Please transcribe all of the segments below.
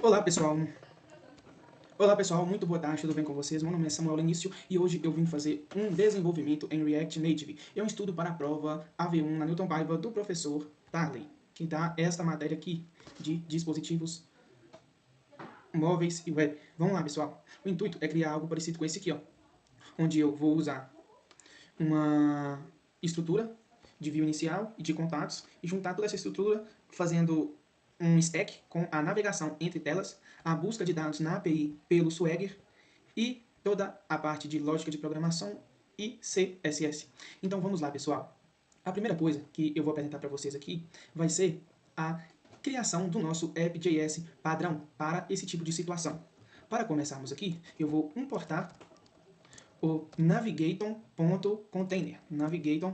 Olá pessoal, olá pessoal, muito boa tarde, tudo bem com vocês? Meu nome é Samuel Início e hoje eu vim fazer um desenvolvimento em React Native. É um estudo para a prova AV1 na Newton Paiva do professor Tarley, que dá esta matéria aqui de dispositivos móveis e web. Vamos lá pessoal, o intuito é criar algo parecido com esse aqui, ó, onde eu vou usar uma estrutura de view inicial e de contatos e juntar toda essa estrutura fazendo um stack com a navegação entre telas, a busca de dados na API pelo Swagger e toda a parte de lógica de programação e CSS. Então vamos lá, pessoal. A primeira coisa que eu vou apresentar para vocês aqui vai ser a criação do nosso app.js padrão para esse tipo de situação. Para começarmos aqui, eu vou importar o navigator.container. Navigator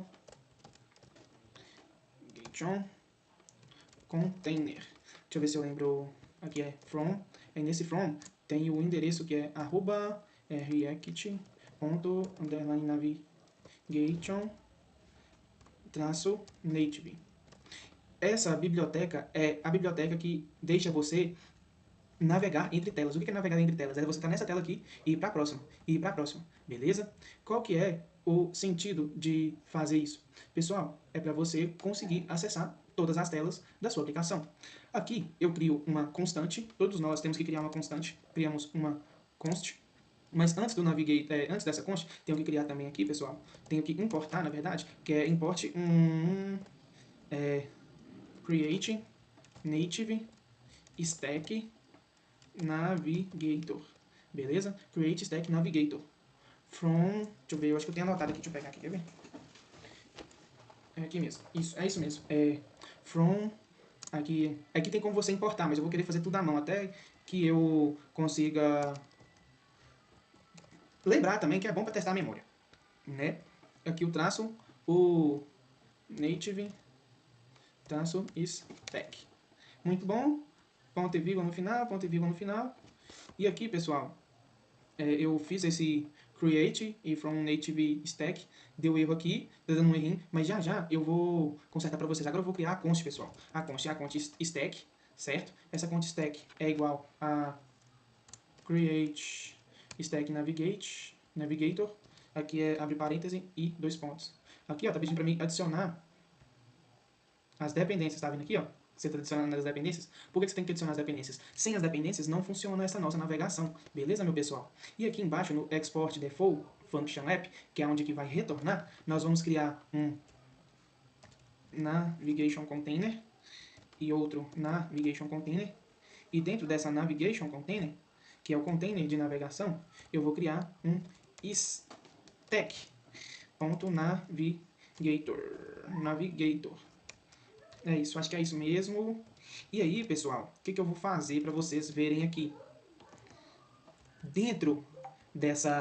container. Deixa eu ver se eu lembro. Aqui é from. E nesse from tem o endereço que é react.navigation-native. Essa biblioteca é a biblioteca que deixa você navegar entre telas. O que é navegar entre telas? É você estar nessa tela aqui e ir para a próxima, e ir para a próxima, beleza? Qual que é o sentido de fazer isso? Pessoal, é para você conseguir acessar todas as telas da sua aplicação. Aqui eu crio uma constante, todos nós temos que criar uma constante, criamos uma const, mas antes do antes dessa const, tenho que criar também aqui, pessoal, tenho que importar, na verdade, que é import create native stack navigator, beleza? Create stack navigator from, deixa eu ver, eu acho que eu tenho anotado aqui, deixa eu pegar aqui, quer ver? É aqui mesmo, isso, é isso mesmo, from, aqui tem como você importar, mas eu vou querer fazer tudo à mão, até que eu consiga lembrar também que é bom para testar a memória, né? Aqui o traço, o native, traço stack. Muito bom, ponto e vírgula no final, ponto e vírgula no final. E aqui, pessoal, eu fiz esse create e from native stack, deu erro aqui, tá dando um errinho, mas já já eu vou consertar para vocês. Agora eu vou criar a const, pessoal. A const é a const stack, certo? Essa const stack é igual a create stack navigator, aqui é abre parêntese e dois pontos. Aqui, ó, tá pedindo para mim adicionar as dependências, tá vendo aqui, ó? Você está adicionando as dependências? Por que você tem que adicionar as dependências? Sem as dependências não funciona essa nossa navegação, beleza, meu pessoal? E aqui embaixo no export default function app, que é onde que vai retornar, nós vamos criar um navigation container e outro navigation container. E dentro dessa navigation container, que é o container de navegação, eu vou criar um stack.navigator. É isso, acho que é isso mesmo. E aí, pessoal, o que eu vou fazer para vocês verem aqui? Dentro desse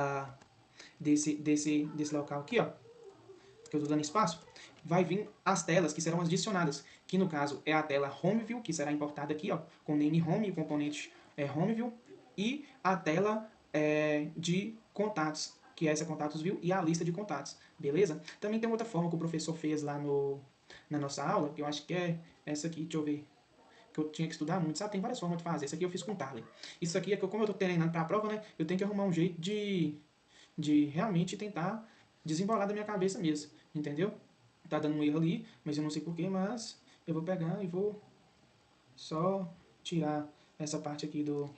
local aqui, ó, que eu estou dando espaço, vai vir as telas que serão adicionadas, que no caso é a tela HomeView, que será importada aqui, ó, com name home, o componente HomeView, e a tela de contatos, que é essa contatos view e a lista de contatos, beleza? Também tem outra forma que o professor fez lá na nossa aula, que eu acho que é essa aqui, deixa eu ver, que eu tinha que estudar muito, sabe? Tem várias formas de fazer. Isso aqui eu fiz com Tarley. Isso aqui é que, como eu tô treinando pra prova, né? Eu tenho que arrumar um jeito de realmente tentar desembolar da minha cabeça mesmo, entendeu? Tá dando um erro ali, mas eu não sei porquê, mas eu vou pegar e vou só tirar essa parte aqui do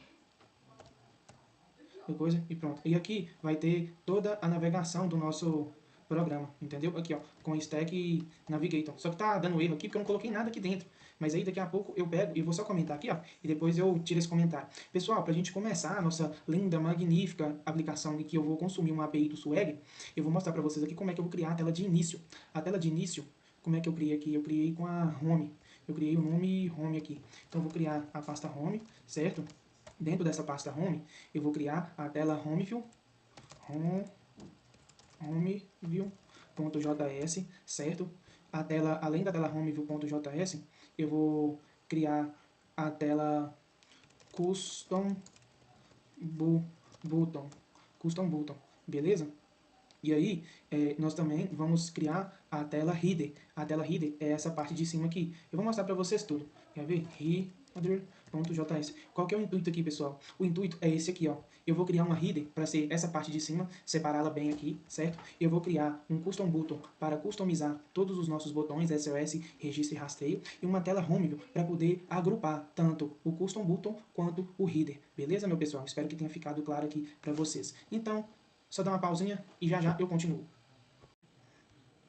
coisa e pronto. E aqui vai ter toda a navegação do nosso programa, entendeu? Aqui, ó, com stack navigator. Só que tá dando erro aqui porque eu não coloquei nada aqui dentro. Mas aí daqui a pouco eu pego e vou só comentar aqui, ó, e depois eu tiro esse comentário. Pessoal, pra gente começar a nossa linda, magnífica aplicação em que eu vou consumir uma API do Swag, eu vou mostrar pra vocês aqui como é que eu vou criar a tela de início. A tela de início, como é que eu criei aqui? Eu criei com a home. Eu criei o nome home aqui. Então eu vou criar a pasta home, certo? Dentro dessa pasta home, eu vou criar a tela homeview, homeview.js, certo? A tela, além da tela homeview.js, eu vou criar a tela custom button, beleza? E aí, nós também vamos criar a tela header. A tela header é essa parte de cima aqui. Eu vou mostrar para vocês tudo. Quer ver? header.js. Qual que é o intuito aqui, pessoal? O intuito é esse aqui, ó. Eu vou criar uma header para ser essa parte de cima, separá-la bem aqui, certo? Eu vou criar um custom button para customizar todos os nossos botões, SOS, registro e rastreio, e uma tela home para poder agrupar tanto o custom button quanto o header. Beleza, meu pessoal? Espero que tenha ficado claro aqui para vocês. Então, só dá uma pausinha e já já eu continuo.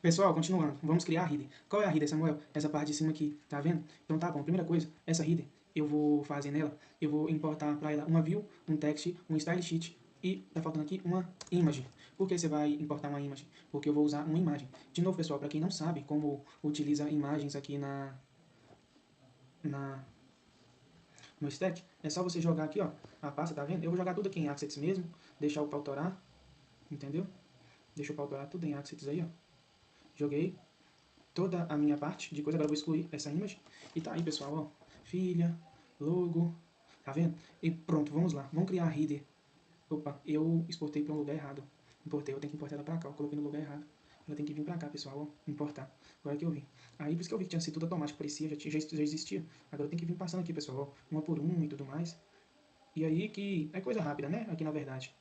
Pessoal, continuando, vamos criar a header. Qual é a header, Samuel? Essa parte de cima aqui, tá vendo? Então tá bom, primeira coisa, essa header, eu vou fazer nela, eu vou importar para ela uma view, um text, um style sheet e tá faltando aqui uma image. Por que você vai importar uma image? Porque eu vou usar uma imagem. De novo, pessoal, para quem não sabe como utiliza imagens aqui no stack, é só você jogar aqui, ó, a pasta, tá vendo? Eu vou jogar tudo aqui em assets mesmo, deixar o pautorar, entendeu? Deixa o pautorar tudo em assets aí, ó. Joguei toda a minha parte de coisa, agora eu vou excluir essa image. E tá aí, pessoal, ó, filha, logo, tá vendo? E pronto, vamos lá, vamos criar a header. Opa, eu exportei para um lugar errado. Importei, eu tenho que importar ela para cá, eu coloquei no lugar errado. Ela tem que vir para cá, pessoal, ó, importar. Agora que eu vi. Aí, por isso que eu vi que tinha sido tudo automático, parecia, já existia. Agora tem que vir passando aqui, pessoal, ó, uma por uma e tudo mais. E aí que é coisa rápida, né? Aqui na verdade.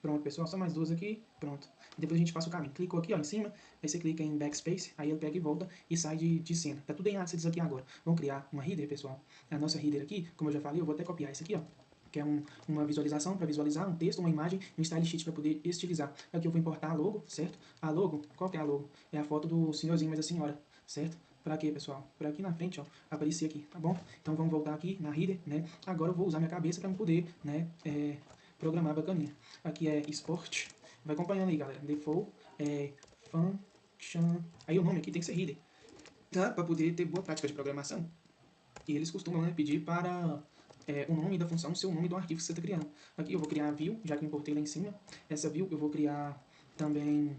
Pronto, pessoal, só mais duas aqui, pronto. Depois a gente passa o caminho. Clicou aqui, ó, em cima, aí você clica em Backspace, aí ele pega e volta e sai de cena. Tá tudo em assets aqui agora. Vamos criar uma header, pessoal. A nossa header aqui, como eu já falei, eu vou até copiar isso aqui, ó, que é uma visualização para visualizar, um texto, uma imagem, um style sheet para poder estilizar. Aqui eu vou importar a logo, certo? A logo, qual que é a logo? É a foto do senhorzinho, mas a senhora, certo? Para quê, pessoal? Para aqui na frente, ó, aparecer aqui, tá bom? Então vamos voltar aqui na header, né? Agora eu vou usar minha cabeça para poder, né, programar bacaninha. Aqui é Sport. Vai acompanhando aí, galera. Default, Function. Aí o nome aqui tem que ser header, tá? Para poder ter boa prática de programação. E eles costumam, né, pedir para o nome da função ser o nome do arquivo que você está criando. Aqui eu vou criar a view, já que eu importei lá em cima. Essa view eu vou criar também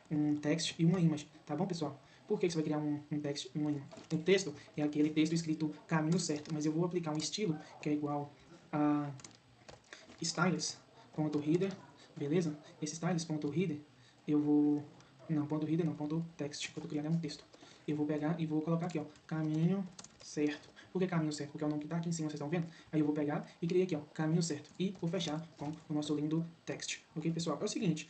um text e uma image, tá bom, pessoal? Por que você vai criar um text e uma image? O texto é aquele texto escrito caminho certo, mas eu vou aplicar um estilo que é igual a styles.header, beleza? Esse styles.header, eu vou... Não, ponto .header não, ponto .text, que eu tô criando é um texto. Eu vou pegar e vou colocar aqui, ó, caminho certo. Por que caminho certo? Porque é o nome que tá aqui em cima, vocês estão vendo? Aí eu vou pegar e criei aqui, ó, caminho certo. E vou fechar com o nosso lindo text. Ok, pessoal? É o seguinte,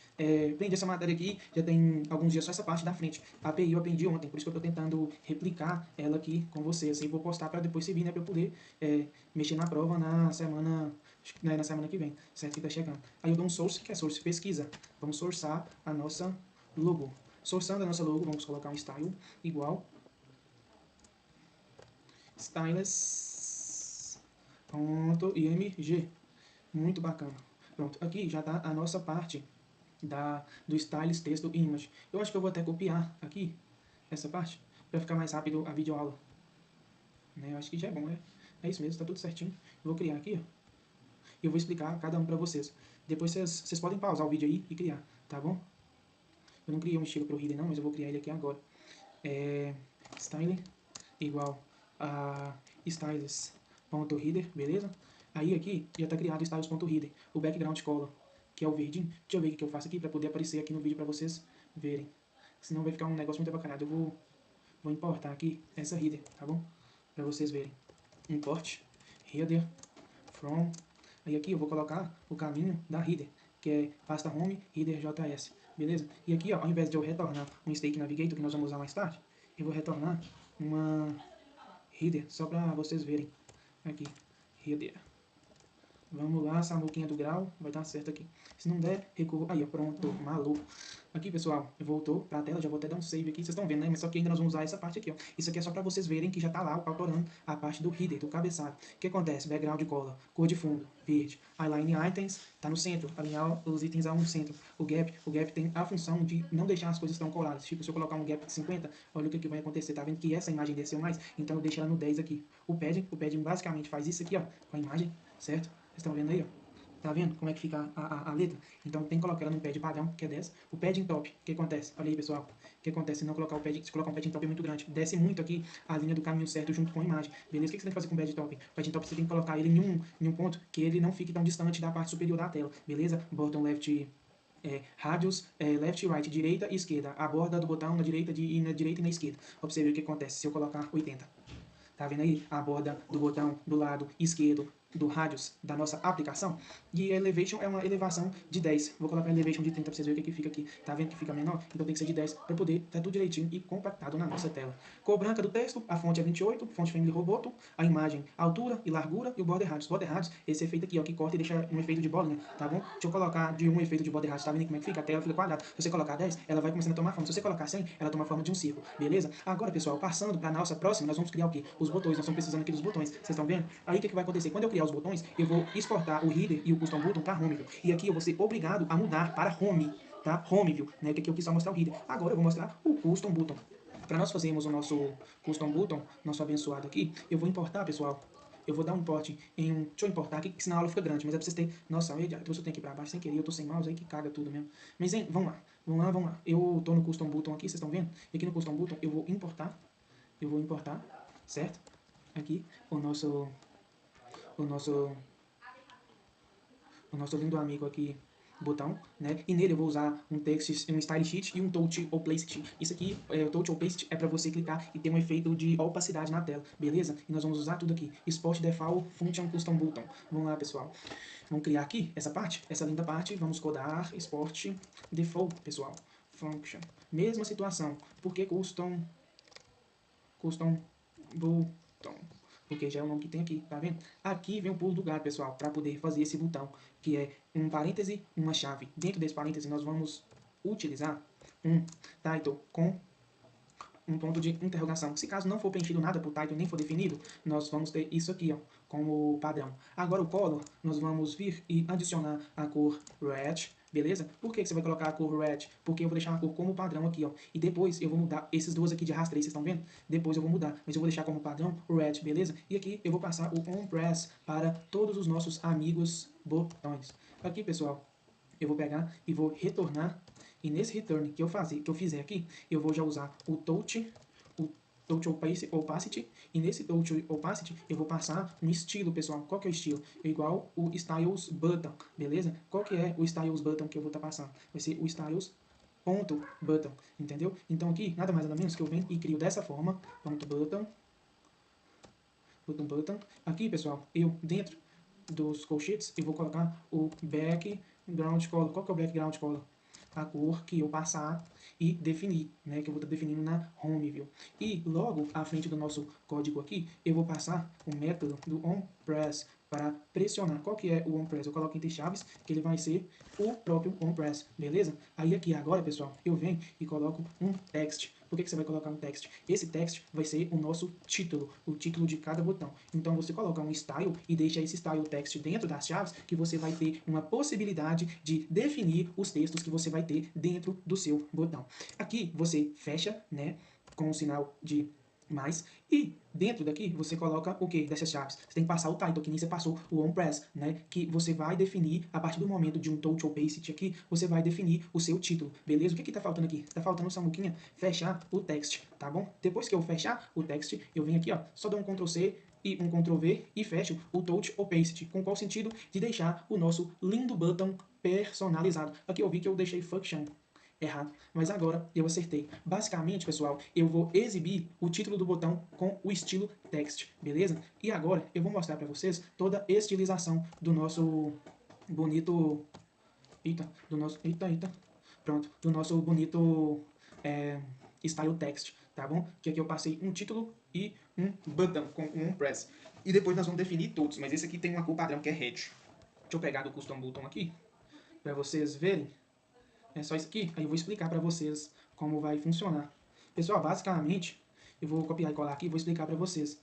aprendi essa matéria aqui, já tem alguns dias só essa parte da frente. A API eu aprendi ontem, por isso que eu tô tentando replicar ela aqui com vocês. E vou postar para depois servir, né, para eu poder mexer na prova na semana que vem, certo? Que tá chegando. Aí eu dou um source, que é source pesquisa. Vamos sourçar a nossa logo. Sourçando a nossa logo, vamos colocar um style igual stylus.img. Muito bacana. Pronto, aqui já está a nossa parte do stylus texto image. Eu acho que eu vou até copiar aqui essa parte para ficar mais rápido a videoaula. Né? Eu acho que já é bom, né? É isso mesmo, está tudo certinho. Eu vou criar aqui, ó. E eu vou explicar cada um para vocês. Depois vocês podem pausar o vídeo aí e criar, tá bom? Eu não criei um estilo para o header não, mas eu vou criar ele aqui agora. Style igual a styles.header, beleza? Aí aqui já está criado styles.header. O background color, que é o verdinho. Deixa eu ver o que eu faço aqui para poder aparecer aqui no vídeo para vocês verem. Senão vai ficar um negócio muito abacanado. Eu vou importar aqui essa header, tá bom? Para vocês verem. Import header from. Aí aqui eu vou colocar o caminho da header, que é pasta home header.js, beleza? E aqui, ó, ao invés de eu retornar um Stake Navigator, que nós vamos usar mais tarde, eu vou retornar uma header, só para vocês verem. Aqui, header. Vamos lá, Samuquinha do grau, vai dar certo aqui. Se não der, recorro. Aí, ó, pronto, maluco. Aqui, pessoal, voltou para a tela, já vou até dar um save aqui, vocês estão vendo, né? Mas só que ainda nós vamos usar essa parte aqui, ó. Isso aqui é só para vocês verem que já tá lá autorando a parte do header, do cabeçalho. O que acontece? Background color, cor de fundo, verde. Align items, tá no centro, alinhar os itens a um centro. O gap tem a função de não deixar as coisas tão coladas. Tipo, se eu colocar um gap de 50, olha o que vai acontecer. Tá vendo que essa imagem desceu mais? Então eu deixo ela no 10 aqui. O padding basicamente faz isso aqui, ó, com a imagem, certo? Vocês estão vendo aí, ó? Tá vendo como é que fica a letra? Então tem que colocar ela num pad padrão, que é 10. O padding top, o que acontece? Olha aí, pessoal. O que acontece se não colocar o padding? Se colocar um padding top é muito grande. Desce muito aqui a linha do caminho certo junto com a imagem. Beleza? O que você tem que fazer com o padding top? O padding top você tem que colocar ele em um ponto que ele não fique tão distante da parte superior da tela. Beleza? Bottom left radius, left e right, direita e esquerda. A borda do botão na direita e na esquerda. Observe o que acontece se eu colocar 80. Tá vendo aí a borda do botão do lado esquerdo do radius da nossa aplicação? E a elevation é uma elevação de 10. Vou colocar a elevation de 30 para vocês verem o que fica aqui. Tá vendo que fica menor? Então tem que ser de 10 para poder estar tudo direitinho e compactado na nossa tela. Cor branca do texto, a fonte é 28, fonte Family Roboto, a imagem, altura e largura e o border radius. Border radius, esse efeito aqui, ó, que corta e deixa um efeito de bolinha, tá bom? Deixa eu colocar de um efeito de border radius, tá vendo como é que fica? A tela fica quadrada. Se você colocar 10, ela vai começando a tomar forma. Se você colocar 100, ela toma forma de um círculo, beleza? Agora, pessoal, passando para a nossa próxima, nós vamos criar o quê? Os botões. Nós estamos precisando aqui dos botões. Vocês estão vendo? Aí o que vai acontecer? Quando eu criar os botões, eu vou exportar o header e o custom button para home, viu? E aqui eu vou ser obrigado a mudar para home, tá? Home, viu? Né? Que aqui eu quis só mostrar o header. Agora eu vou mostrar o custom button. Para nós fazermos o nosso custom button, nosso abençoado aqui, eu vou importar, pessoal. Eu vou dar um import em um... Deixa eu importar aqui, que senão a aula fica grande. Mas é pra vocês terem... Nossa, eu trouxe o tempo aqui pra baixo sem querer. Eu tô sem mouse aí que caga tudo mesmo. Mas, hein, vamos lá. Vamos lá, vamos lá. Eu tô no custom button aqui, vocês estão vendo? E aqui no custom button eu vou importar. Certo? Aqui, o nosso lindo amigo aqui, botão, né? E nele eu vou usar um text, um style sheet e um touch ou place. Isso aqui, o touch ou place é para você clicar e ter um efeito de opacidade na tela, beleza? E nós vamos usar tudo aqui. Export default function custom button. Vamos lá, pessoal. Vamos criar aqui essa parte, essa linda parte. Vamos codar export default, pessoal. Function. Mesma situação. Porque custom button, porque já é o nome que tem aqui, tá vendo? Aqui vem o pulo do gato, pessoal, para poder fazer esse botão, que é um parêntese, uma chave. Dentro desse parêntese nós vamos utilizar um title com um ponto de interrogação. Se caso não for preenchido nada por title, nem for definido, nós vamos ter isso aqui, ó, como padrão. Agora o color, nós vamos vir e adicionar a cor red, beleza? Por que você vai colocar a cor red? Porque eu vou deixar uma cor como padrão aqui, ó. E depois eu vou mudar esses dois aqui de rastreio, vocês estão vendo? Depois eu vou mudar, mas eu vou deixar como padrão red, beleza? E aqui eu vou passar o onPress para todos os nossos amigos botões. Aqui, pessoal, eu vou pegar e vou retornar. E nesse return que eu fizer aqui, eu vou já usar o touch opacity, e nesse touch opacity eu vou passar um estilo, pessoal. Qual que é o estilo? É igual o styles button, beleza? Qual que é o styles button que eu vou estar passando? Vai ser o styles ponto button, entendeu? Então aqui, nada mais nada menos que eu venho e crio dessa forma, ponto button. Aqui, pessoal, eu dentro dos colchetes, eu vou colocar o background color. Qual que é o background color? A cor que eu passar e definir, né? Que eu vou estar definindo na home, viu? E logo à frente do nosso código aqui, eu vou passar o método do onPress para pressionar. Qual que é o onPress? Eu coloco entre chaves, que ele vai ser o próprio onPress, beleza? Aí aqui agora, pessoal, eu venho e coloco um text. Por que você vai colocar um text? Esse text vai ser o nosso título, o título de cada botão. Então você coloca um style e deixa esse style text dentro das chaves, que você vai ter uma possibilidade de definir os textos que você vai ter dentro do seu botão. Aqui você fecha, né, com o sinal de mais, e dentro daqui você coloca o que dessas chaves? Você tem que passar o title, que nem você passou o onPress, né? Que você vai definir, a partir do momento de um touch ou paste aqui, você vai definir o seu título, beleza? O que tá faltando aqui? Tá faltando, Samuquinha, fechar o text, tá bom? Depois que eu fechar o text, eu venho aqui, ó, só dou um Ctrl C e um Ctrl V e fecho o touch ou paste. Com qual sentido? De deixar o nosso lindo button personalizado. Aqui eu vi que eu deixei function errado, mas agora eu acertei. Basicamente, pessoal, eu vou exibir o título do botão com o estilo text, beleza? E agora eu vou mostrar para vocês toda a estilização do nosso bonito... Pronto, do nosso bonito style text, tá bom? Que aqui eu passei um título e um button com um press. E depois nós vamos definir todos, mas esse aqui tem uma cor padrão que é red. Deixa eu pegar do custom button aqui, para vocês verem. É só isso aqui, aí eu vou explicar para vocês como vai funcionar. Pessoal, basicamente, eu vou copiar e colar aqui e vou explicar para vocês.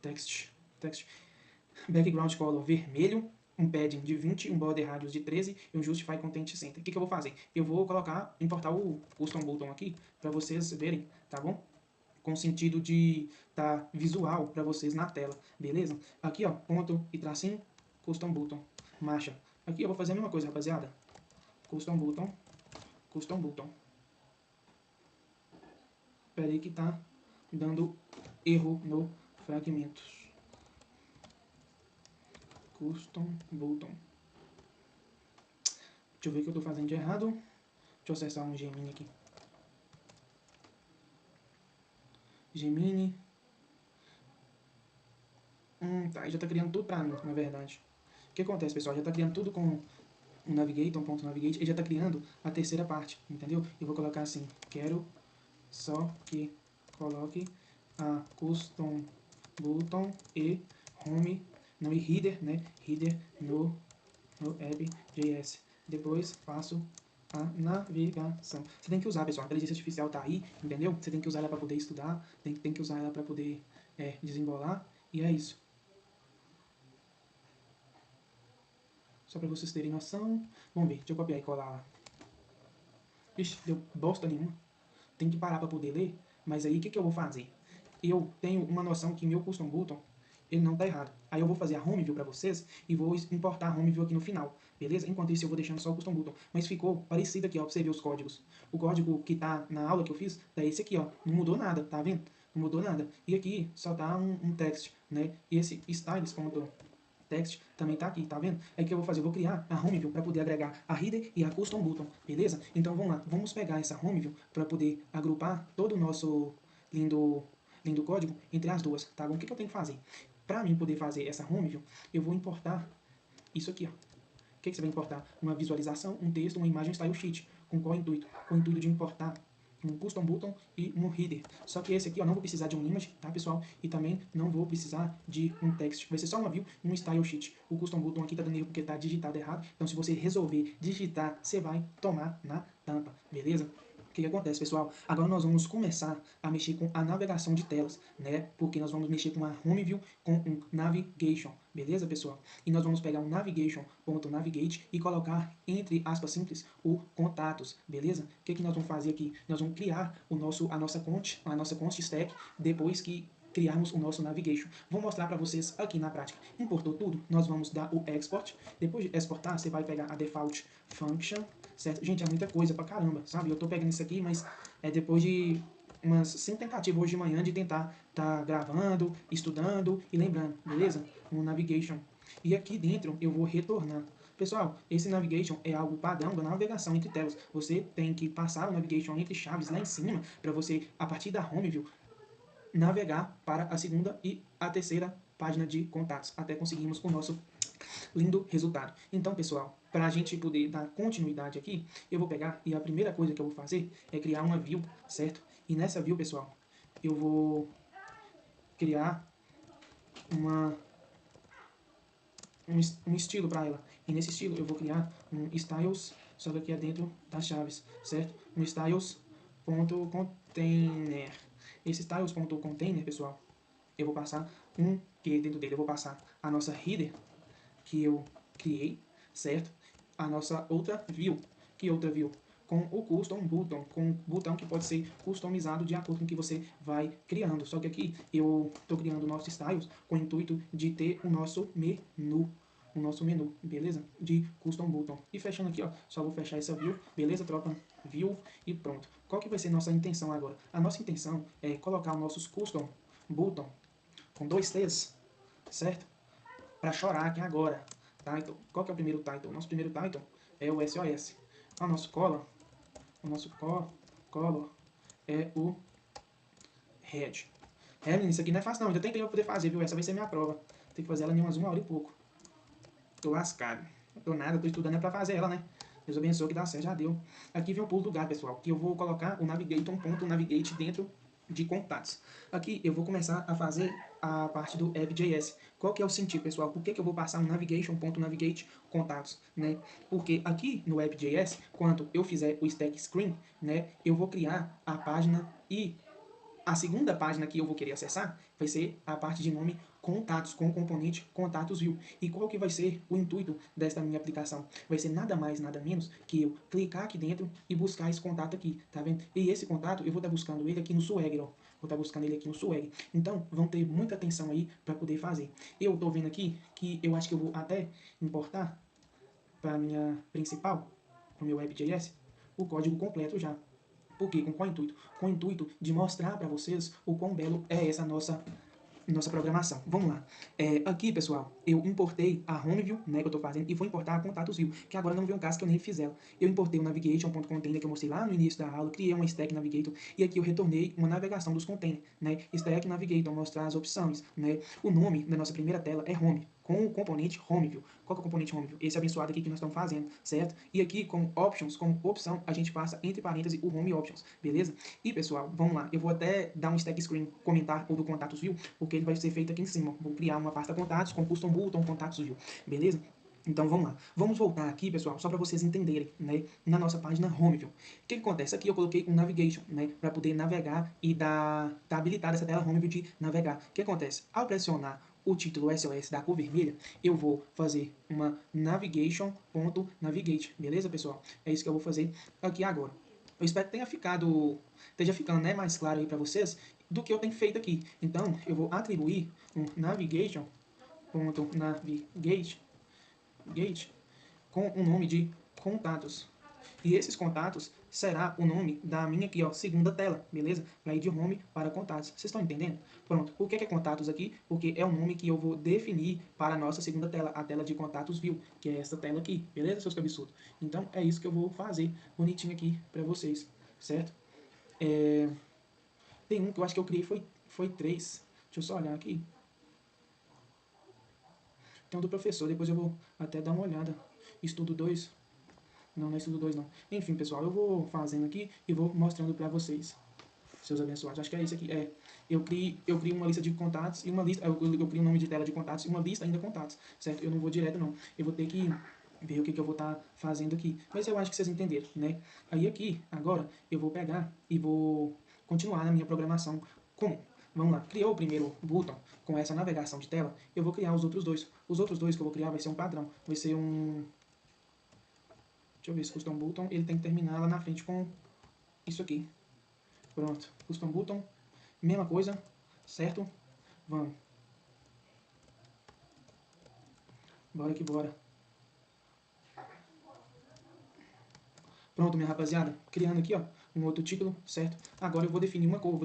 Text, background color vermelho, um padding de 20, um border radius de 13 e um justify content center. O que eu vou fazer? Eu vou importar o custom button aqui para vocês verem, tá bom? Com sentido de tá visual para vocês na tela, beleza? Aqui, ó, ponto e tracinho, custom button, marcha. Aqui eu vou fazer a mesma coisa, rapaziada. Custom button. Espera aí que tá dando erro no fragmentos. Custom button. Deixa eu ver o que eu tô fazendo de errado. Deixa eu acessar um Gemini aqui. Gemini. Tá, já tá criando tudo pra mim, na verdade. O que acontece, pessoal? Já tá criando tudo com o Navigator, um ponto Navigate, ele já tá criando a terceira parte, entendeu? Eu vou colocar assim, quero só que coloque a custom button e home, não, e header, né? Header no app.js. Depois faço a navegação. Você tem que usar, pessoal, a inteligência artificial tá aí, entendeu? Você tem que usar ela para poder estudar, tem que usar ela para poder desembolar, e é isso. Só para vocês terem noção. Vamos ver, deixa eu copiar e colar lá. Ixi, deu bosta nenhuma. Tem que parar para poder ler, mas aí o que eu vou fazer? Eu tenho uma noção que meu custom button, ele não tá errado. Aí eu vou fazer a home view para vocês e vou importar a home view aqui no final, beleza? Enquanto isso eu vou deixando só o custom button. Mas ficou parecido aqui, ó, pra você ver os códigos. O código que tá na aula que eu fiz, tá esse aqui, ó. Não mudou nada, tá vendo? Não mudou nada. E aqui só tá um text, né? E esse styles.text também tá aqui, tá vendo? Aí o que eu vou fazer? Eu vou criar a home view para poder agregar a header e a custom button, beleza? Então vamos lá, vamos pegar essa home view para poder agrupar todo o nosso lindo código entre as duas, tá bom? O que eu tenho que fazer? Para mim poder fazer essa home view, eu vou importar isso aqui, ó. O que você vai importar? Uma visualização, um texto, uma imagem style sheet. Com qual intuito? Com o intuito de importar um custom button e um header. Só que esse aqui, ó, não vou precisar de um image, tá, pessoal? E também não vou precisar de um text. Vai ser só uma view e um style sheet. O custom button aqui tá dando erro porque tá digitado errado. Então, se você resolver digitar, você vai tomar na tampa, beleza? O que acontece, pessoal? Agora nós vamos começar a mexer com a navegação de telas, né? Porque nós vamos mexer com a home view com um navigation, beleza, pessoal? E nós vamos pegar um navigation.navigate e colocar entre aspas simples o contatos, beleza? O que nós vamos fazer aqui? Nós vamos criar a nossa const stack depois que criarmos o nosso navigation. Vou mostrar para vocês aqui na prática. Importou tudo, nós vamos dar o export. Depois de exportar, você vai pegar a default function, certo? Gente, é muita coisa pra caramba, sabe? Eu tô pegando isso aqui, mas depois de umas 5 tentativas hoje de manhã de tentar tá gravando, estudando e lembrando, beleza? No navigation. E aqui dentro eu vou retornar. Pessoal, esse navigation é algo padrão da navegação entre telas. Você tem que passar o navigation entre chaves lá em cima para você, a partir da home view, navegar para a segunda e a terceira página de contatos, até conseguirmos o nosso lindo resultado. Então, pessoal, para a gente poder dar continuidade aqui, eu vou pegar e a primeira coisa que eu vou fazer é criar uma view, certo? E nessa view, pessoal, eu vou criar um estilo para ela. E nesse estilo eu vou criar um styles, só que aqui é dentro das chaves, certo? Um styles.container. Esse styles.container, pessoal, eu vou passar que dentro dele eu vou passar a nossa header que eu criei, certo? A nossa outra view, com o custom button, com um botão que pode ser customizado de acordo com o que você vai criando. Só que aqui eu estou criando o nosso styles com o intuito de ter o nosso menu, beleza? De custom button. E fechando aqui, ó, só vou fechar essa view, beleza, tropa? View e pronto. Qual que vai ser nossa intenção agora? A nossa intenção é colocar os nossos custom button com 2 T's, certo? Para chorar aqui agora. Title. Qual que é o primeiro title? Nosso primeiro title é o SOS. O nosso color é o red. Menino, isso aqui não é fácil não, ainda tem tempo pra poder fazer, viu? Essa vai ser minha prova. Tem que fazer ela em umas 1 hora e pouco. Tô lascado. Não tô nada, tô estudando é pra fazer ela, né? Deus abençoe que dá certo, já deu. Aqui vem o pulo do gato, pessoal, que eu vou colocar o navigate dentro de contatos. Aqui eu vou começar a fazer a parte do app.js. Qual que é o sentido, pessoal? Por que eu vou passar um navigation.navigate contatos, né? Porque aqui no app.js, quando eu fizer o stack screen, né, eu vou criar a página e a segunda página que eu vou querer acessar vai ser a parte de nome contatos, com o componente contatos view. E qual que vai ser o intuito desta minha aplicação? Vai ser nada mais, nada menos que eu clicar aqui dentro e buscar esse contato aqui, tá vendo? E esse contato eu vou estar buscando ele aqui no Swagger, ó. Vou estar buscando ele aqui no Swagger. Então, vão ter muita atenção aí para poder fazer. Eu tô vendo aqui que eu acho que eu vou até importar para minha principal, para o meu app.js, o código completo já. Por quê? Com qual intuito? Com o intuito de mostrar para vocês o quão belo é essa nossa nossa programação. Vamos lá. Aqui, pessoal, eu importei a HomeView, né, que eu estou fazendo, e vou importar a Contatos View, que agora não veio um caso que eu nem fiz ela. Eu importei o Navigation.container que eu mostrei lá no início da aula, criei uma Stack Navigator, e aqui eu retornei uma navegação dos containers, né? Stack Navigator mostrar as opções, né? O nome da nossa primeira tela é Home, com o componente HomeView. Qual que é o componente HomeView? Esse abençoado aqui que nós estamos fazendo, certo? E aqui, como Options, como opção, a gente passa entre parênteses o Home Options, beleza? E, pessoal, vamos lá. Eu vou até dar um stack screen, comentar o do Contatos View, porque ele vai ser feito aqui em cima. Vou criar uma pasta contatos com custom button contatos view, beleza? Então vamos lá. Vamos voltar aqui, pessoal, só para vocês entenderem, né, na nossa página HomeView. O que acontece? Aqui eu coloquei um navigation, né, para poder navegar e tá habilitada essa tela HomeView de navegar. O que acontece? Ao pressionar o título SOS da cor vermelha, eu vou fazer uma navigation.navigate, beleza, pessoal? É isso que eu vou fazer aqui agora. Eu espero que esteja ficando, né, mais claro aí para vocês do que eu tenho feito aqui. Então, eu vou atribuir um navigation.navigate com o nome de contatos. E esses contatos será o nome da minha aqui, ó, segunda tela, beleza? Para ir de home para contatos. Vocês estão entendendo? Pronto. Por que é contatos aqui? Porque é o nome que eu vou definir para a nossa segunda tela, a tela de contatos view, que é essa tela aqui, beleza, seus cabeçudos? Então, é isso que eu vou fazer bonitinho aqui para vocês, certo? Tem um que eu acho que eu criei, foi 3. Deixa eu só olhar aqui. Tem um do professor, depois eu vou até dar uma olhada. Estudo 2. Não, não é estudo 2 não. Enfim, pessoal, eu vou fazendo aqui e vou mostrando pra vocês. Seus abençoados. Acho que é isso aqui. Eu crio uma lista de contatos e uma lista. Eu crio um nome de tela de contatos e uma lista ainda contatos. Certo? Eu não vou direto não. Eu vou ter que ver o que eu vou estar fazendo aqui. Mas eu acho que vocês entenderam, né? Aí aqui, agora, eu vou pegar e vou continuar na minha programação comum. Vamos lá, criou o primeiro button com essa navegação de tela, eu vou criar os outros dois. Os outros dois que eu vou criar vai ser um padrão, vai ser um... Deixa eu ver se custom button, ele tem que terminar lá na frente com isso aqui. Pronto, custom button, mesma coisa, certo? Vamos. Bora que bora. Pronto, minha rapaziada, criando aqui, ó, um outro título, certo? Agora eu vou definir uma cor,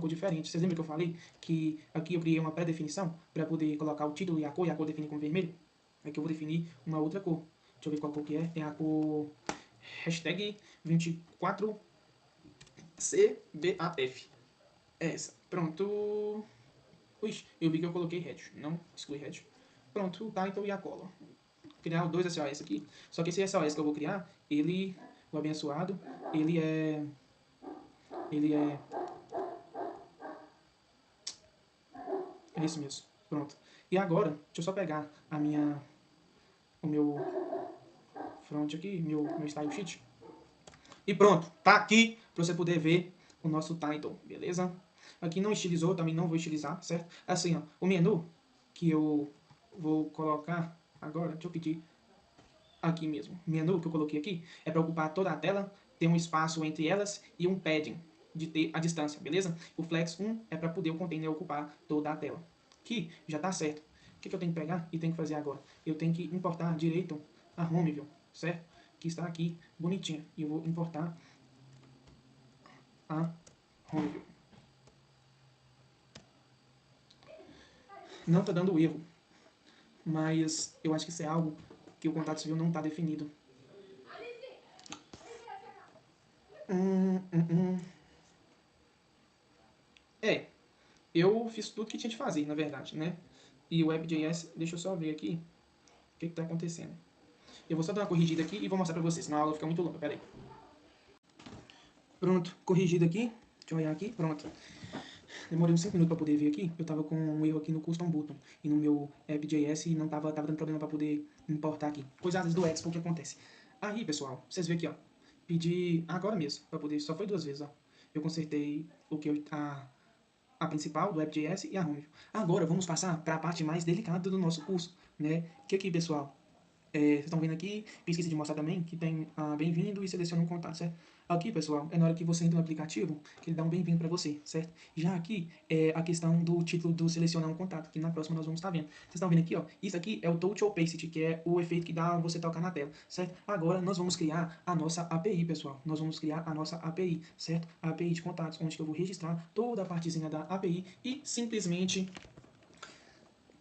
diferente. Vocês lembram que eu falei que aqui eu criei uma pré-definição para poder colocar o título e a cor definir com vermelho? Aqui eu vou definir uma outra cor. Deixa eu ver qual cor que é. É a cor hashtag 24CBAF. É essa. Pronto. Ui, eu vi que eu coloquei head, não exclui head. Pronto, o title e a cola. Criar dois SOS aqui. Só que esse SOS que eu vou criar, ele, o abençoado, ele é isso mesmo. Pronto. E agora, deixa eu só pegar o meu front aqui, meu style sheet. E pronto, tá aqui para você poder ver o nosso title, beleza? Aqui não estilizou, também não vou estilizar, certo? Assim, ó, o menu que eu vou colocar agora, deixa eu pedir aqui mesmo. O menu que eu coloquei aqui é para ocupar toda a tela, ter um espaço entre elas e um padding de ter a distância, beleza? O flex 1 é para poder o container ocupar toda a tela. Aqui já tá certo. O que eu tenho que pegar e tenho que fazer agora? Eu tenho que importar direito a HomeView, certo? Que está aqui bonitinha. E eu vou importar a HomeView. Não está dando erro, mas eu acho que isso é algo que o contato civil não está definido. Eu fiz tudo que tinha de fazer, na verdade, né? E o WebJS, deixa eu só ver aqui o que está acontecendo. Eu vou só dar uma corrigida aqui e vou mostrar para vocês, senão a aula fica muito longa, peraí. Pronto, corrigido aqui, deixa eu olhar aqui, pronto. Demorei uns 5 minutos para poder ver aqui, eu tava com um erro aqui no custom button e no meu app.js e não tava dando problema para poder importar aqui. Coisa às vezes do Expo que acontece. Aí, pessoal, vocês veem aqui, ó, pedi agora mesmo para poder, só foi 2 vezes, ó. Eu consertei o que a principal do app.js e a HomeView. Agora vamos passar para a parte mais delicada do nosso curso, né? Que aqui, pessoal, vocês estão vendo aqui, esqueci de mostrar também, que tem bem-vindo e seleciona um contato, certo? Aqui, pessoal, é na hora que você entra no aplicativo, que ele dá um bem-vindo para você, certo? Já aqui é a questão do título do selecionar um contato, que na próxima nós vamos estar vendo. Vocês estão vendo aqui, ó, isso aqui é o Touch Opacity, que é o efeito que dá você tocar na tela, certo? Agora nós vamos criar a nossa API, pessoal. Nós vamos criar a nossa API, certo? A API de contatos, onde eu vou registrar toda a partezinha da API e simplesmente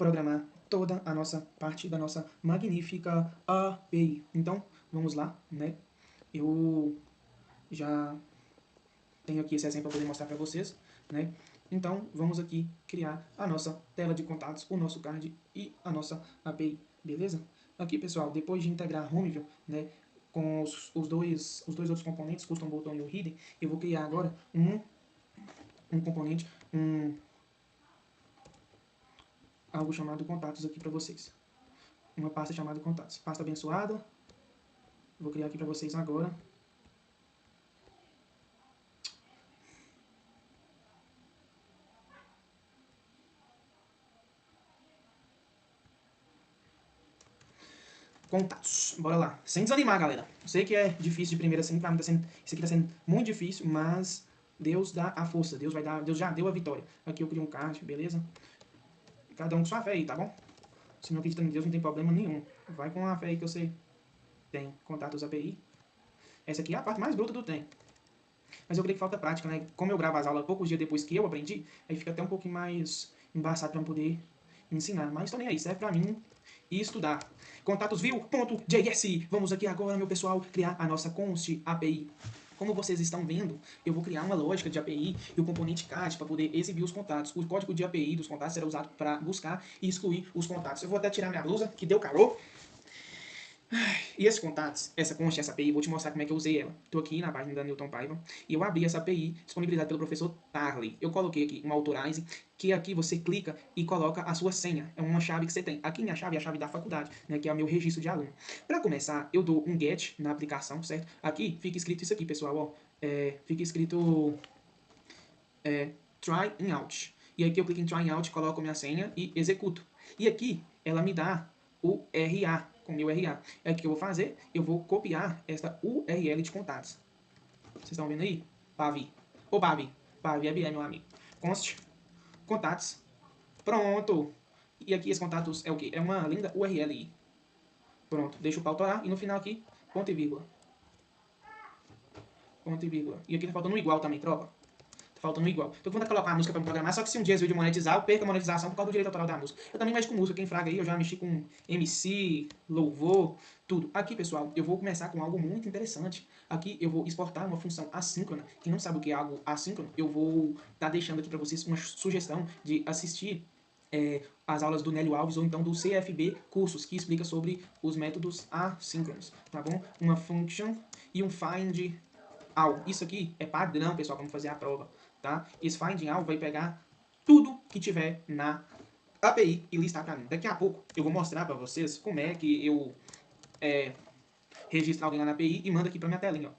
programar toda a nossa parte da nossa magnífica API. Então, vamos lá, né? Eu já tenho aqui esse exemplo para poder mostrar para vocês, né? Então, vamos aqui criar a nossa tela de contatos, o nosso card e a nossa API, beleza? Aqui, pessoal, depois de integrar Homeview, né, com os dois outros componentes, Custom Button e o Hidden, eu vou criar agora um componente, algo chamado contatos aqui para vocês. Uma pasta chamada contatos. Pasta abençoada. Vou criar aqui para vocês agora. Contatos. Bora lá. Sem desanimar, galera. Eu sei que é difícil de primeira, assim, pra mim isso aqui tá sendo muito difícil, mas Deus dá a força. Deus já deu a vitória. Aqui eu criei um card, beleza? Cada um com sua fé aí, tá bom? Se não acredita em Deus, não tem problema nenhum. Vai com a fé aí que você tem. Contatos API. Essa aqui é a parte mais bruta do tem. Mas eu creio que falta prática, né? Como eu gravo as aulas poucos dias depois que eu aprendi, aí fica até um pouquinho mais embaçado pra poder ensinar. Mas também aí, serve pra mim e estudar. Contatos view.js. Vamos aqui agora, meu pessoal, criar a nossa const API. Como vocês estão vendo, eu vou criar uma lógica de API e o componente CAT para poder exibir os contatos. O código de API dos contatos será usado para buscar e excluir os contatos. Eu vou até tirar minha blusa, que deu calor. E esses contatos, essa const, essa API, vou te mostrar como é que eu usei ela. Estou aqui na página da Newton Paiva e eu abri essa API disponibilizada pelo professor Tarley. Eu coloquei aqui um authorize, que aqui você clica e coloca a sua senha. É uma chave que você tem. Aqui minha chave é a chave da faculdade, né, que é o meu registro de aluno. Para começar, eu dou um get na aplicação, certo? Aqui fica escrito isso aqui, pessoal, ó. Fica escrito try in out. E aqui eu clico em try in out, coloco minha senha e executo. E aqui ela me dá o RA, com o meu RA. É o que eu vou fazer? Eu vou copiar esta URL de contatos. Vocês estão vendo aí? Pavi. Ô Pavi. Pavi é meu amigo. Const. Contatos. Pronto. E aqui esse contatos é o quê? É uma linda URL. Pronto. Deixa o pau torar. E no final aqui, ponto e vírgula. Ponto e vírgula. E aqui tá faltando um igual também, tropa. Faltando igual. Tô com vontade de colocar uma música pra me programar, só que se um dia esse vídeo monetizar, eu perco a monetização por causa do direito autoral da música. Eu também mexo com música, quem fraga aí, eu já mexi com MC, louvor, tudo. Aqui, pessoal, eu vou começar com algo muito interessante. Aqui eu vou exportar uma função assíncrona. Quem não sabe o que é algo assíncrono, eu vou estar deixando aqui pra vocês uma sugestão de assistir as aulas do Nélio Alves ou então do CFB Cursos, que explica sobre os métodos assíncronos, tá bom? Uma function e um find all. Isso aqui é padrão, pessoal, vamos fazer a prova. Tá? Esse finding all vai pegar tudo que tiver na API e listar para mim. Daqui a pouco eu vou mostrar para vocês como é que eu registro alguém lá na API e mando aqui para minha telinha. Ó.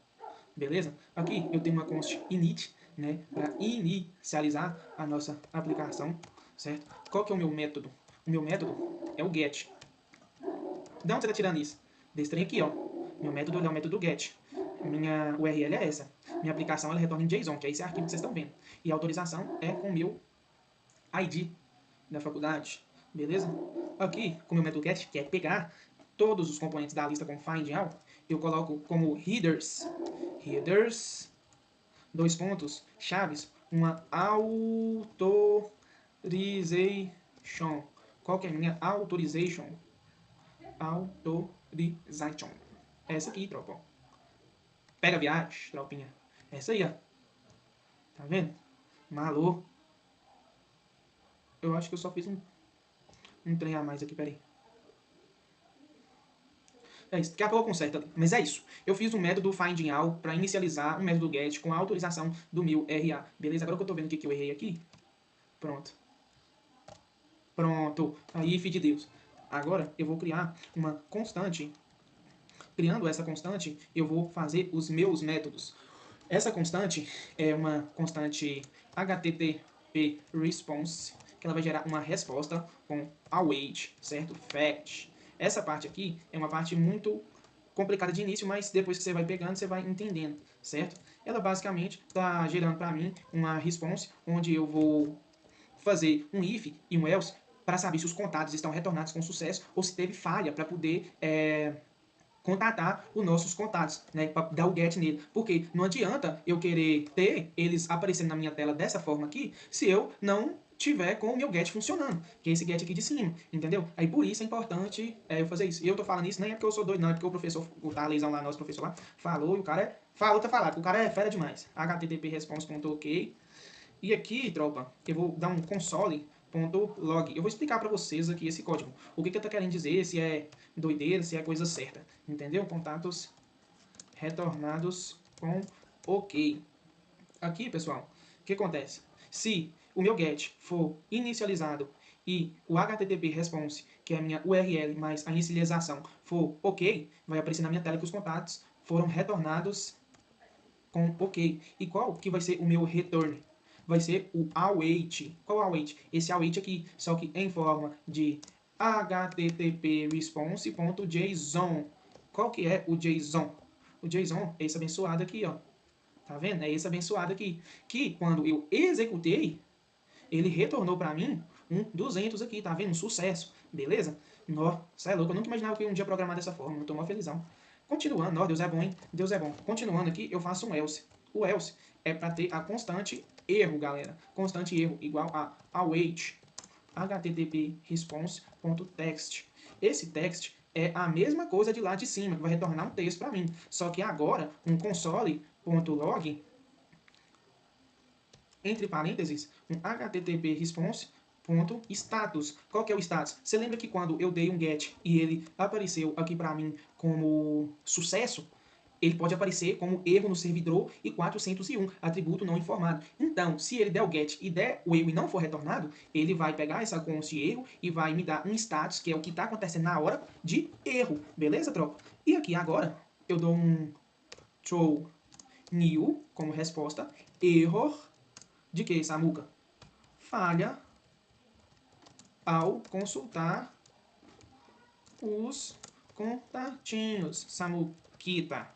Beleza? Aqui eu tenho uma const init, né, para inicializar a nossa aplicação, certo? Qual que é o meu método? O meu método é o get. De onde você está tirando isso? Desse trem aqui, ó. Meu método é o método get. Minha URL é essa. Minha aplicação ela retorna em JSON, que é esse arquivo que vocês estão vendo. E a autorização é com o meu ID da faculdade. Beleza? Aqui, com o meu método get, que é pegar todos os componentes da lista com find all, eu coloco como headers, dois pontos, chaves, uma authorization. Qual que é a minha authorization? Authorization. Essa aqui, tropa. Pega a viagem, tropinha. Essa aí, ó. Tá vendo? Malô. Eu acho que eu só fiz um trem a mais aqui, peraí. É isso, daqui a pouco eu conserto ali. Mas é isso. Eu fiz um método finding all para inicializar um método get com a autorização do meu RA. Beleza? Agora que eu tô vendo o que eu errei aqui. Pronto. Pronto. Aí, filho de Deus. Agora eu vou criar uma constante. Criando essa constante, eu vou fazer os meus métodos. Essa constante é uma constante HTTP response, que ela vai gerar uma resposta com await, certo? Fetch. Essa parte aqui é uma parte muito complicada de início, mas depois que você vai pegando, você vai entendendo, certo? Ela basicamente está gerando para mim uma response, onde eu vou fazer um if e um else para saber se os contatos estão retornados com sucesso ou se teve falha para poder contatar os nossos contatos, né, para dar o get nele. Porque não adianta eu querer ter eles aparecendo na minha tela dessa forma aqui, se eu não tiver com o meu get funcionando, que é esse get aqui de cima, entendeu? Aí por isso é importante eu fazer isso. E eu tô falando isso nem é porque eu sou doido, não, é porque o professor, o Tarlesão lá, nosso professor lá, falou, e o cara falou, tá falado, o cara é fera demais. http response.ok. E aqui, tropa, eu vou dar um console.log. Eu vou explicar para vocês aqui esse código. O que tá querendo dizer, se é doideira, se é coisa certa, entendeu? Contatos retornados com ok. Aqui, pessoal, o que acontece? Se o meu get for inicializado e o HTTP response, que é a minha URL mais a inicialização, for ok, vai aparecer na minha tela que os contatos foram retornados com ok. E qual que vai ser o meu return? Vai ser o await. Qual é o await? Esse await aqui, só que em forma de http response.json. Qual que é o JSON? O JSON é esse abençoado aqui, ó. Tá vendo? É esse abençoado aqui. Que quando eu executei, ele retornou para mim um 200 aqui, tá vendo? Um sucesso. Beleza? Nossa, é louco. Eu nunca imaginava que eu ia um dia programar dessa forma. Eu tô mó felizão. Continuando, ó, Deus é bom, hein? Deus é bom. Continuando aqui, eu faço um else. O else é para ter a constante erro, galera. Constante erro igual a await http response.text. Esse text é a mesma coisa de lá de cima, que vai retornar um texto para mim. Só que agora, um console.log, entre parênteses, um http response.status. Qual que é o status? Você lembra que quando eu dei um get e ele apareceu aqui para mim como sucesso, ele pode aparecer como erro no servidor e 401, atributo não informado. Então, se ele der o get e der o erro e não for retornado, ele vai pegar essa const erro e vai me dar um status, que é o que está acontecendo na hora de erro. Beleza, tropa? E aqui agora, eu dou um throw new como resposta, error de que, Samuca? Falha ao consultar os contatinhos, Samuquita.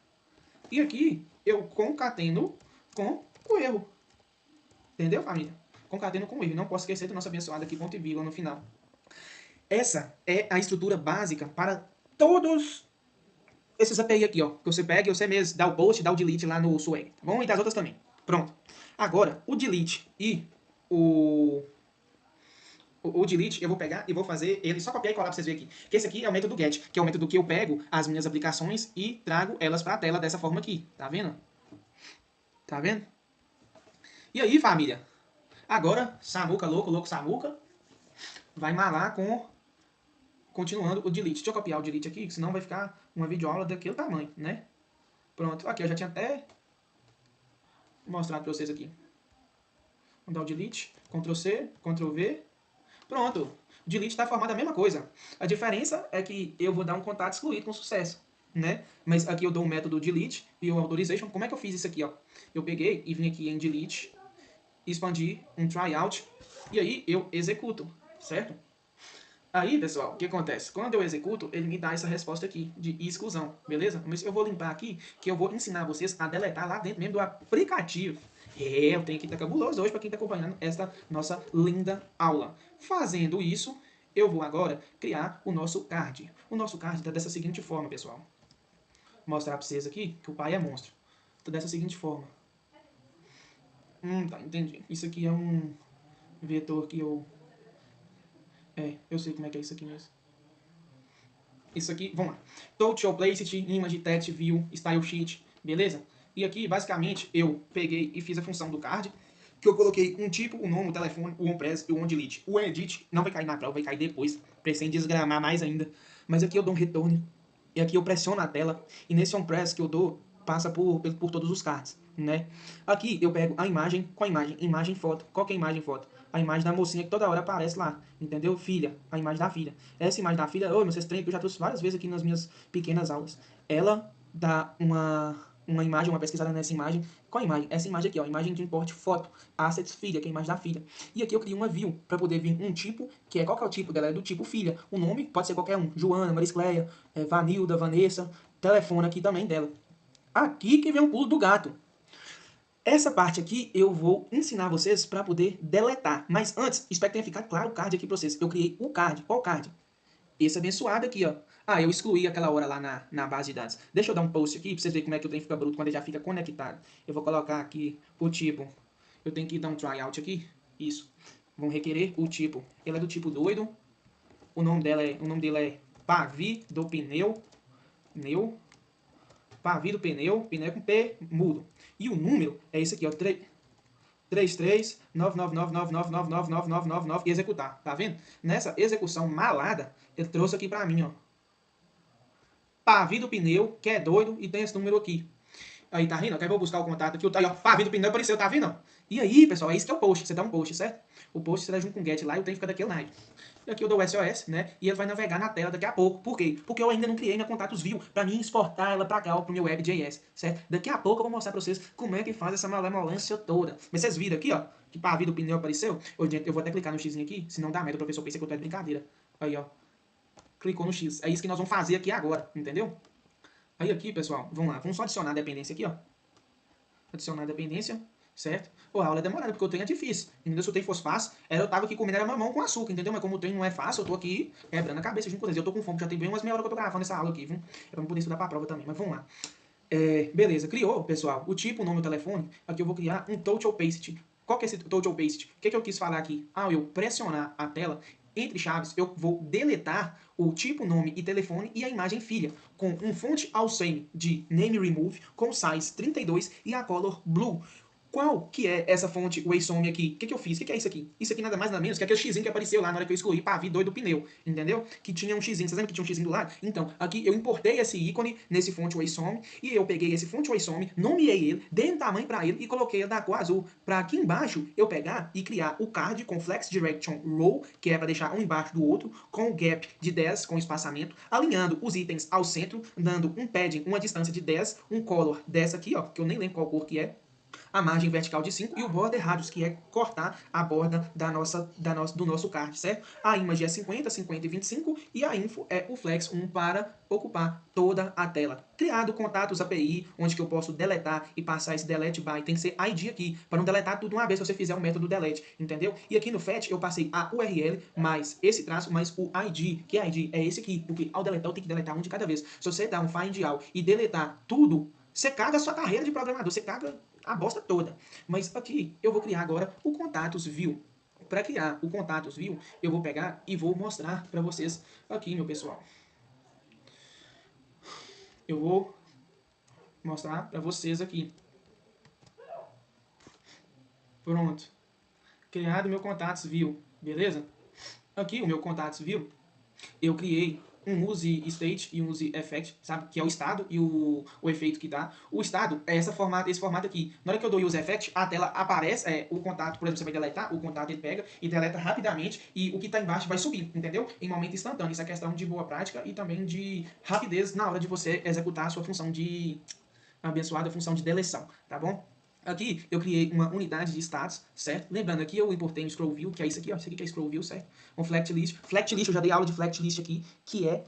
E aqui eu concateno com o erro. Entendeu, família? Concateno com o erro. Não posso esquecer do nosso abençoado aqui, ponto e vírgula no final. Essa é a estrutura básica para todos esses API aqui, ó. Que você pega e você mesmo dá o post, dá o delete lá no Swag, tá bom? E das outras também. Pronto. Agora, o delete e o delete, eu vou pegar e vou fazer ele, só copiar e colar pra vocês verem aqui. Que esse aqui é o método get, que é o método que eu pego as minhas aplicações e trago elas pra tela dessa forma aqui. Tá vendo? Tá vendo? E aí, família? Agora, Samuca, louco Samuca, vai malar com, continuando o delete. Deixa eu copiar o delete aqui, que senão vai ficar uma videoaula daquele tamanho, né? Pronto, aqui eu já tinha até mostrado pra vocês aqui. Vamos dar o delete, Ctrl C, Ctrl V, pronto. O delete está formado a mesma coisa. A diferença é que eu vou dar um contato excluído com sucesso, né? Mas aqui eu dou um método delete e o authorization. Como é que eu fiz isso aqui, ó? Eu peguei e vim aqui em delete, expandi um tryout e aí eu executo, certo? Aí, pessoal, o que acontece? Quando eu executo, ele me dá essa resposta aqui de exclusão, beleza? Mas eu vou limpar aqui, que eu vou ensinar vocês a deletar lá dentro mesmo do aplicativo. Eu tenho que estar cabuloso hoje para quem está acompanhando esta nossa linda aula. Fazendo isso, eu vou agora criar o nosso card. O nosso card está dessa seguinte forma, pessoal. Vou mostrar para vocês aqui que o pai é monstro. Está dessa seguinte forma. Tá, entendi. Isso aqui é um vetor que eu sei como é que é isso aqui mesmo. Isso aqui, vamos lá. Touch or Placeit, Image, Text, View, Style Sheet, beleza? E aqui, basicamente, eu peguei e fiz a função do card, que eu coloquei um tipo, o nome, o telefone, o onPress e o onDelete. O edit não vai cair na prova, vai cair depois, pra sem desgramar mais ainda. Mas aqui eu dou um return, e aqui eu pressiono a tela, e nesse onPress que eu dou, passa por todos os cards, né? Aqui eu pego a imagem com a imagem foto. Qual que é a imagem foto? A imagem da mocinha que toda hora aparece lá, entendeu? Filha, a imagem da filha. Essa imagem da filha, vocês têm que eu já trouxe várias vezes aqui nas minhas pequenas aulas. Ela dá uma imagem, uma pesquisada nessa imagem. Qual a imagem? Essa imagem aqui, ó, imagem de import foto, assets filha, que é a imagem da filha. E aqui eu criei uma view para poder vir um tipo, que é qual que é o tipo, galera? Do tipo filha. O nome pode ser qualquer um, Joana, Mariscleia, Vanilda, Vanessa, telefone aqui também dela. Aqui que vem o pulo do gato. Essa parte aqui eu vou ensinar vocês para poder deletar. Mas antes, espero que tenha ficado claro o card aqui para vocês. Eu criei o card. Qual card? Esse abençoado aqui, ó. Eu excluí aquela hora lá na base de dados. Deixa eu dar um post aqui para vocês verem como é que o trem fica bruto quando ele já fica conectado. Eu vou colocar aqui o tipo. Eu tenho que dar um tryout aqui. Isso. vão requerer o tipo. Ela é do tipo doido. O nome dele é Pavi do pneu. Pavi do pneu. Pneu com P mudo. E o número é esse aqui, ó. 339999999999 e executar. Tá vendo? Nessa execução malada, ele trouxe aqui pra mim, ó. Pavi do pneu, que é doido, e tem esse número aqui. Aí, tá vendo? Eu vou buscar o contato aqui. Aí, ó, Pavi do pneu apareceu, tá vendo? E aí, pessoal, é isso que é o post. Você dá um post, certo? O post você dá junto com o get lá e o trem fica daquele naipe. E aqui eu dou o SOS, né? E ele vai navegar na tela daqui a pouco. Por quê? Porque eu ainda não criei minha contatos view pra mim exportar ela pra cá, ó, pro meu web.js, certo? Daqui a pouco eu vou mostrar pra vocês como é que faz essa malemolência toda. Mas vocês viram aqui, ó, que Pavi do pneu apareceu? Eu vou até clicar no x aqui, senão dá merda, o professor pensa que eu tô de brincadeira. Aí, ó. Clicou no X. É isso que nós vamos fazer aqui agora, entendeu? Aí aqui, pessoal, vamos lá. Vamos só adicionar a dependência aqui, ó. Adicionar a dependência, certo? Pô, a aula é demorada, porque o trem é difícil. Entendeu? Se o trem fosse fácil, eu tava aqui comendo era mamão com açúcar, entendeu? Mas como o trem não é fácil, eu tô aqui quebrando a cabeça junto com vocês. Eu tô com fome, já tem bem umas meia hora que eu tô gravando essa aula aqui, viu? É pra eu poder estudar pra prova também, mas vamos lá. Beleza, criou, pessoal, o tipo, o nome, o telefone. Aqui eu vou criar um touch ou paste. Qual que é esse touch ou paste? O que eu quis falar aqui? Ao eu pressionar a tela, entre chaves, eu vou deletar o tipo, nome e telefone e a imagem filha, com um fonte all same de name remove, com size 32 e a color blue. Qual que é essa fonte WSOM aqui? O que eu fiz? O que é isso aqui? Isso aqui nada mais nada menos que aquele xizinho que apareceu lá na hora que eu excluí Pavi doido do pneu, entendeu? Que tinha um xizinho, vocês lembram que tinha um xizinho do lado? Então, aqui eu importei esse ícone nesse fonte WSOM e eu peguei esse fonte WSOM, nomeei ele, dei um tamanho para ele e coloquei ele da cor azul. Para aqui embaixo eu pegar e criar o card com Flex Direction Row, que é para deixar um embaixo do outro, com o gap de 10 com espaçamento, alinhando os itens ao centro, dando um padding, uma distância de 10, um color dessa aqui, ó, que eu nem lembro qual cor que é, a margem vertical de 5 e o border radius, que é cortar a borda do nosso card, certo? A image é 50, 50 e 25 e a info é o flex 1 para ocupar toda a tela. Criado contatos API, onde que eu posso deletar e passar esse delete by, tem que ser ID aqui, para não deletar tudo uma vez se você fizer o método delete, entendeu? E aqui no fetch eu passei a URL mais esse traço mais o ID, que ID é esse aqui, porque ao deletar eu tenho que deletar um de cada vez. Se você dar um find all e deletar tudo, você caga a sua carreira de programador, você caga a bosta toda. Mas aqui eu vou criar agora o contatos view. Para criar o contatos view, eu vou pegar e vou mostrar para vocês aqui, meu pessoal. Eu vou mostrar para vocês aqui. Pronto. Criado meu contatos view, beleza? Aqui o meu contatos view, eu criei um use state e um use effect, sabe? Que é o estado e o efeito que dá. O estado é esse formato aqui. Na hora que eu dou use effect, a tela aparece, o contato, por exemplo, você vai deletar, o contato ele pega e deleta rapidamente e o que está embaixo vai subir, entendeu? Em momento instantâneo. Isso é questão de boa prática e também de rapidez na hora de você executar a sua função de abençoada função de deleção, tá bom? Aqui eu criei uma unidade de status, certo? Lembrando, aqui eu importei um scroll view, que é isso aqui, ó. Isso aqui que é scroll view, certo? Um flex list. Flex list, eu já dei aula de flex list aqui, que é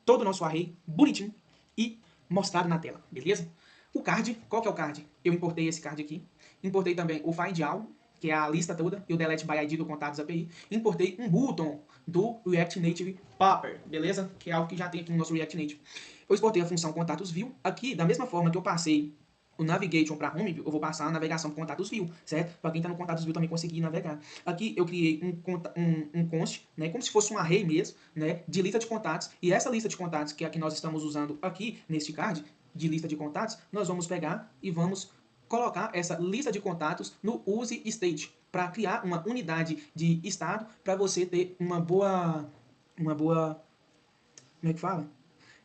todo o nosso array bonitinho e mostrado na tela, beleza? O card, qual que é o card? Eu importei esse card aqui. Importei também o find all, que é a lista toda, e o delete by ID do contatos API. Importei um button do React Native Popper, beleza? Que é algo que já tem aqui no nosso React Native. Eu exportei a função contatos view. Aqui, da mesma forma que eu passei o navigation para home view, eu vou passar a navegação para contatos view, certo? Para quem está no contatos view também conseguir navegar. Aqui eu criei um const, né, como se fosse um array mesmo, né, de lista de contatos. E essa lista de contatos que é a que nós estamos usando aqui neste card, de lista de contatos, nós vamos pegar e vamos colocar essa lista de contatos no use state para criar uma unidade de estado para você ter uma boa, como é que fala?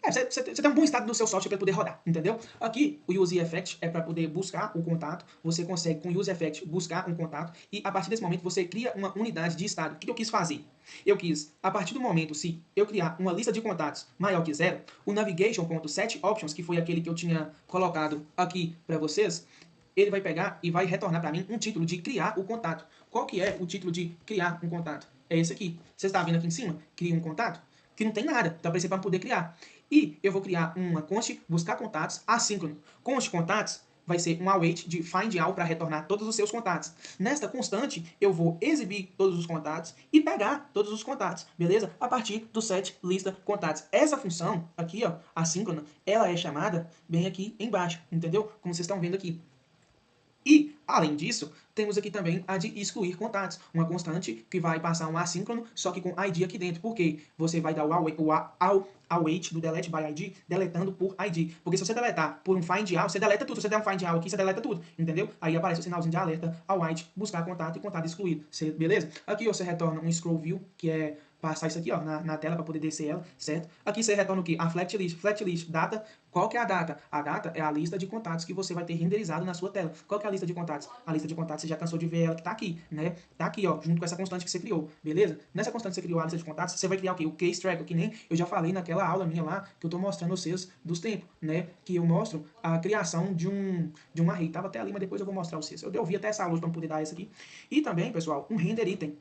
Você tem um bom estado no seu software para poder rodar, entendeu? Aqui, o Use Effect é para poder buscar o contato. Você consegue, com o Use Effect, buscar um contato. E, a partir desse momento, você cria uma unidade de estado. O que eu quis fazer? Eu quis, a partir do momento, se eu criar uma lista de contatos maior que 0, o navigation.setOptions, que foi aquele que eu tinha colocado aqui para vocês, ele vai pegar e vai retornar para mim um título de criar o contato. Qual que é o título de criar um contato? É esse aqui. Você está vendo aqui em cima? Cria um contato? Que não tem nada. Então, para poder criar. E eu vou criar uma const buscar contatos assíncrono. Const contatos vai ser um await de find all para retornar todos os seus contatos. Nesta constante, eu vou exibir todos os contatos e pegar todos os contatos, beleza? A partir do set lista contatos. Essa função aqui, ó, assíncrona, ela é chamada bem aqui embaixo, entendeu? Como vocês estão vendo aqui. E, além disso, Temos aqui também a de excluir contatos, uma constante que vai passar um assíncrono, só que com ID aqui dentro, porque você vai dar o await do delete by ID, deletando por ID. Porque se você deletar por um find all, você deleta tudo. Se você der um find all aqui, você deleta tudo, entendeu? Aí aparece o sinalzinho de alerta, await, buscar contato e contato excluído, beleza? Aqui você retorna um scroll view, que é passar isso aqui ó, na tela para poder descer ela, certo? Aqui você retorna o que? A flat list, data. Qual que é a data? A data é a lista de contatos que você vai ter renderizado na sua tela. Qual que é a lista de contatos? A lista de contatos, você já cansou de ver ela que tá aqui, né? Tá aqui, ó, junto com essa constante que você criou, beleza? Nessa constante que você criou a lista de contatos, você vai criar o quê? O case tracker, que nem eu já falei naquela aula minha lá, que eu tô mostrando vocês dos tempos, né? Que eu mostro a criação de um array. Tava até ali, mas depois eu vou mostrar vocês. Eu vi até essa aula para poder dar essa aqui. E também, pessoal, um render item,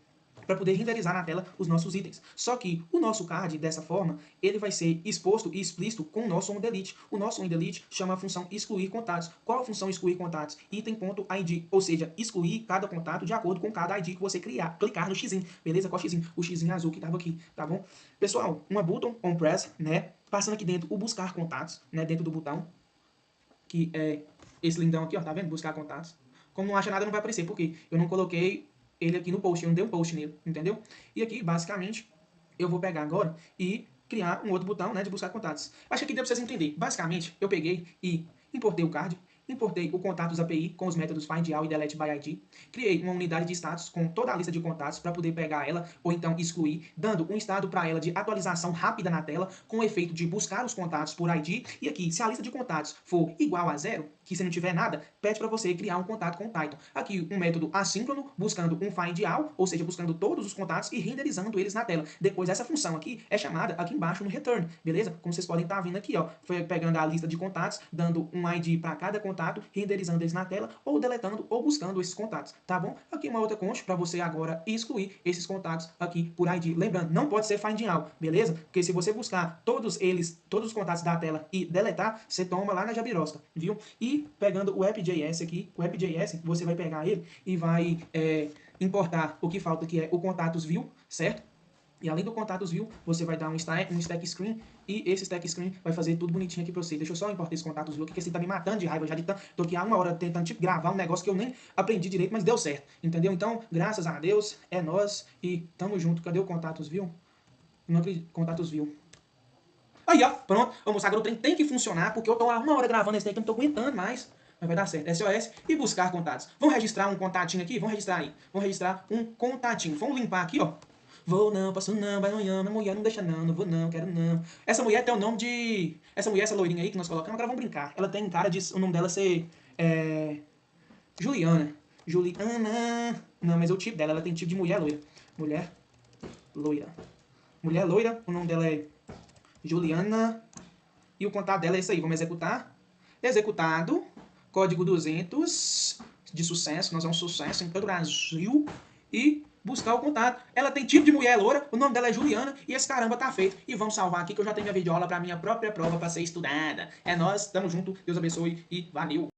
para poder renderizar na tela os nossos itens. Só que o nosso card, dessa forma, ele vai ser exposto e explícito com o nosso onDelete. O nosso onDelete chama a função excluir contatos. Qual a função excluir contatos? Item.id, ou seja, excluir cada contato de acordo com cada ID que você clicar no x, beleza? Qual x? O x azul que estava aqui, tá bom? Pessoal, uma button on press, né? Passando aqui dentro o buscar contatos, né? Dentro do botão, que é esse lindão aqui, ó, tá vendo? Buscar contatos. Como não acha nada, não vai aparecer, porque eu não coloquei ele aqui no post, eu não dei um post nele, entendeu? E aqui, basicamente, eu vou pegar agora e criar um outro botão, né, de buscar contatos. Acho que aqui deu pra vocês entenderem. Basicamente, eu peguei e importei o card, importei o contatos API com os métodos find all e delete by ID, criei uma unidade de status com toda a lista de contatos para poder pegar ela ou então excluir, dando um estado para ela de atualização rápida na tela com o efeito de buscar os contatos por ID. E aqui, se a lista de contatos for igual a 0, que se não tiver nada, pede para você criar um contato com o Python. Aqui, um método assíncrono, buscando um find all, ou seja, buscando todos os contatos e renderizando eles na tela. Depois, essa função aqui é chamada aqui embaixo no return, beleza? Como vocês podem estar vendo aqui, ó, foi pegando a lista de contatos, dando um ID para cada contato, renderizando eles na tela, ou deletando ou buscando esses contatos, tá bom? Aqui uma outra const para você agora excluir esses contatos aqui por ID. Lembrando, não pode ser find all, beleza? Porque se você buscar todos os contatos da tela e deletar, você toma lá na jabirosca, viu? E pegando o app.js aqui, o app.js, você vai pegar ele e vai importar o que falta, que é o contatos view, certo? E além do contatos view, você vai dar um stack screen, e esse stack screen vai fazer tudo bonitinho aqui pra você. Deixa eu só importar esse contatos view aqui, que esse tá me matando de raiva. Já tô aqui há uma hora tentando tipo, gravar um negócio que eu nem aprendi direito, mas deu certo, entendeu? Então, graças a Deus, é nós e tamo junto. Cadê o contatos view? Não acredito. Contatos view. Aí, ó, pronto. Vamos, agora o trem tem que funcionar, porque eu tô há uma hora gravando esse trem que eu não tô aguentando mais. Mas vai dar certo. SOS e buscar contatos. Vamos registrar um contatinho aqui? Vamos registrar aí. Vamos registrar um contatinho. Vamos limpar aqui, ó. Vou não, passo não, vai amanhã, minha mulher não deixa não, não vou não, quero não. Essa mulher tem o nome de... Essa mulher, essa loirinha aí que nós colocamos, agora vamos brincar. Ela tem cara de o nome dela ser... Juliana. Juliana... Não, mas é o tipo dela, ela tem tipo de mulher loira. Mulher loira. Mulher loira, o nome dela é Juliana. E o contato dela é isso aí, vamos executar. Executado. Código 200 de sucesso, nós é um sucesso em todo o Brasil. E buscar o contato. Ela tem tipo de mulher loura, o nome dela é Juliana e esse caramba tá feito. E vamos salvar aqui que eu já tenho minha videoaula pra minha própria prova pra ser estudada. É nóis, tamo junto, Deus abençoe e valeu!